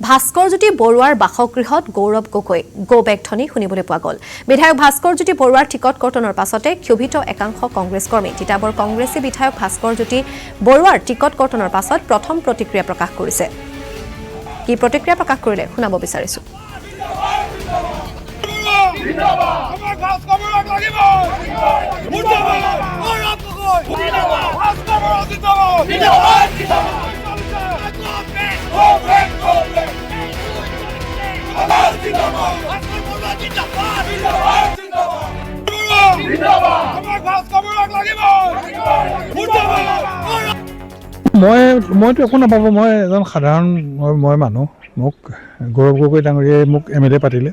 ভাস্কৰজ্যোতি বৰুৱাৰ বাসগৃহত Gaurav Gogoi go back ধ্বনি শুনিবলৈ পোৱা গ'ল। বিধায়ক ভাস্কৰজ্যোতি বৰুৱাৰ টিকট কৰ্তনৰ পাছতে ক্ষোভিত একাংশ কংগ্ৰেছ কৰ্মী। তিতাবৰ কংগ্ৰেছী বিধায়ক ভাস্কৰজ্যোতি বৰুৱাৰ টিকট কৰ্তনৰ পাছত প্ৰথম প্ৰতিক্ৰিয়া প্ৰকাশ কৰিছে। কি প্ৰতিক্ৰিয়া প্ৰকাশ কৰিলে শুনাব বিচাৰিছো। মইতো একো নাপাব। মই এজন সাধাৰণ মই মানুহ। মোক গৌৰৱ গগৈ ডাঙৰীয়াই মোক MLA পাতিলে,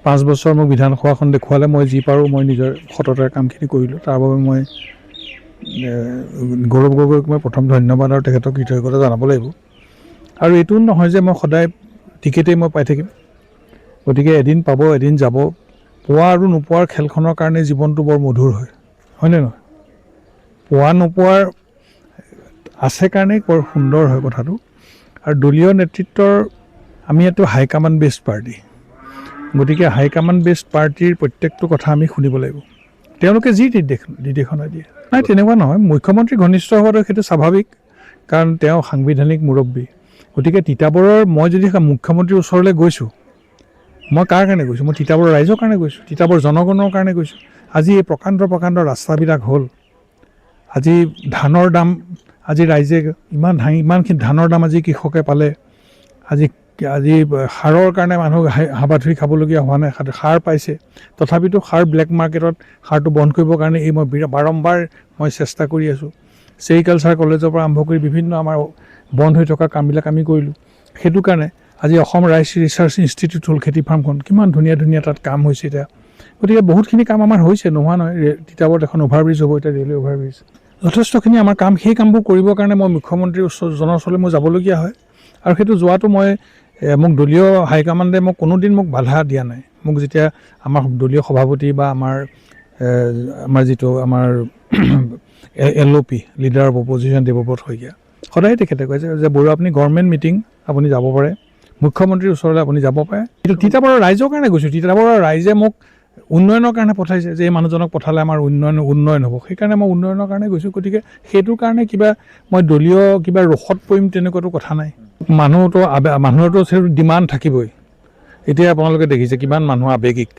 5 বছৰ মোক বিধানসভাখন দেখুৱালে। মই যি পাৰোঁ মই নিজৰ সততাৰ কামখিনি কৰিলোঁ। তাৰ বাবে মই গৌৰৱ গগৈক মই প্ৰথম ধন্যবাদ আৰু তেখেতক কৃতজ্ঞতা জনাব লাগিব। আৰু এইটো নহয় যে মই সদায় টিকেটেই মই পাই থাকিম। গতিকে এদিন পাব, এদিন যাব। পোৱা আৰু নোপোৱাৰ খেলখনৰ কাৰণে জীৱনটো বৰ মধুৰ হয়, হয়নে নহয়? পোৱা নোপোৱাৰ আছে কাৰণেই বৰ সুন্দৰ হয় কথাটো। আৰু দলীয় নেতৃত্বৰ আমি এইটো হাইকামাণ্ড বেছড পাৰ্টি। গতিকে হাইকামাণ্ড বেছড পাৰ্টিৰ প্ৰত্যেকটো কথা আমি শুনিব লাগিব। তেওঁলোকে যি নিৰ্দেশনা দিয়ে নাই তেনেকুৱা নহয়। মুখ্যমন্ত্ৰী ঘনিষ্ঠ হোৱাটো সেইটো স্বাভাৱিক, কাৰণ তেওঁ সাংবিধানিক মুৰব্বী। গতিকে তিতাবৰৰ মই যদি মুখ্যমন্ত্ৰীৰ ওচৰলৈ গৈছোঁ, মই কাৰ কাৰণে গৈছোঁ? মই তিতাবৰ ৰাইজৰ কাৰণে গৈছোঁ, তিতাবৰ জনগণৰ কাৰণে গৈছোঁ। আজি এই প্ৰকাণ্ড ৰাস্তাবিলাক হ'ল। আজি ধানৰ দাম, আজি ৰাইজে ইমানখিনি ধানৰ দাম আজি কৃষকে পালে। আজি সাৰৰ কাৰণে মানুহ হাবাথুৰি খাবলগীয়া হোৱা নাই, সাৰ পাইছে। তথাপিতো সাৰ ব্লেক মাৰ্কেটত সাৰটো বন্ধ কৰিবৰ কাৰণে মই বাৰম্বাৰ চেষ্টা কৰি আছোঁ। ছেৰিকালচাৰ কলেজৰ পৰা আৰম্ভ কৰি বিভিন্ন আমাৰ বন্ধ হৈ থকা কামবিলাক আমি কৰিলোঁ। সেইটো কাৰণে আজি অসম ৰাইচ ৰিচাৰ্চ ইনষ্টিটিউট হ'ল, খেতি ফাৰ্মখন কিমান ধুনীয়া তাত কাম হৈছে এতিয়া। গতিকে বহুতখিনি কাম আমাৰ হৈছে, নোহোৱা নহয়। তিতাবৰত এখন অভাৰব্ৰিজ হ'ব, এতিয়া ৰেলৱে অভাৰব্ৰিজ। যথেষ্টখিনি আমাৰ কাম। সেই কামবোৰ কৰিবৰ কাৰণে মই মুখ্যমন্ত্ৰীৰ ওচৰলৈ মই যাবলগীয়া হয়। আৰু সেইটো যোৱাটো মোক দলীয় হাইকামাণ্ডে কোনোদিন বাধা দিয়া নাই। মোক যেতিয়া আমাৰ দলীয় সভাপতি বা আমাৰ যিটো আমাৰ LOP leader of opposition Debabrata Saikia, সদায় তেখেতে কয় যে বৰুৱা আপুনি গভৰ্ণমেণ্ট মিটিং আপুনি যাব পাৰে, মুখ্যমন্ত্ৰীৰ ওচৰলৈ আপুনি যাব পাৰে। কিন্তু তিতাবৰৰ ৰাইজৰ কাৰণে গৈছোঁ। তিতাবৰৰ ৰাইজে মোক উন্নয়নৰ কাৰণে পঠাইছে, যে এই মানুহজনক পঠালে আমাৰ উন্নয়ন হ'ব। সেইকাৰণে মই উন্নয়নৰ কাৰণে গৈছোঁ। গতিকে সেইটোৰ কাৰণে মই দলীয় ৰোষত পৰিম তেনেকুৱাতো কথা নাই। মানুহৰতো ডিমাণ্ড থাকিবই। এতিয়া আপোনালোকে দেখিছে কিমান মানুহ আৱেগিক।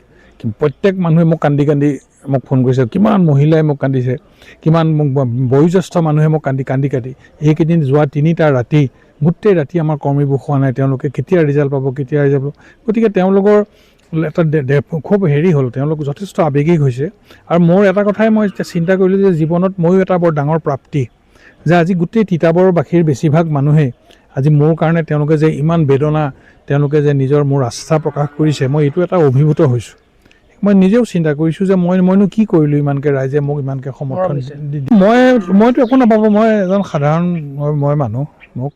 প্ৰত্যেক মানুহে মোক কান্দি মোক ফোন কৰিছে, কিমান মহিলাই মোক কান্দিছে, কিমান মোক বয়োজ্যেষ্ঠ মানুহে মোক কান্দি এইকেইদিন যোৱা 3টা ৰাতি, গোটেই ৰাতি আমাৰ কৰ্মীবোৰ খোৱা নাই। তেওঁলোকে কেতিয়া ৰিজাল্ট পাব। গতিকে তেওঁলোকৰ এটা খুব হ'ল, তেওঁলোক যথেষ্ট আৱেগিক হৈছে। আৰু মোৰ এটা কথাই মই চিন্তা কৰিলোঁ যে জীৱনত ময়ো এটা বৰ ডাঙৰ প্ৰাপ্তি, যে আজি গোটেই তিতাবৰবাসীৰ বেছিভাগ মানুহেই আজি মোৰ কাৰণে তেওঁলোকে যে ইমান বেদনা, তেওঁলোকে যে মোৰ আস্থা প্ৰকাশ কৰিছে, মই এইটো এটা অভিভূত হৈছোঁ। মই নিজেও চিন্তা কৰিছোঁ যে মইনো কি কৰিলোঁ ইমানকৈ ৰাইজে মোক ইমানকৈ সমৰ্থন দি। মইতো একো নাপাব। মই এজন সাধাৰণ মই মানুহ। মোক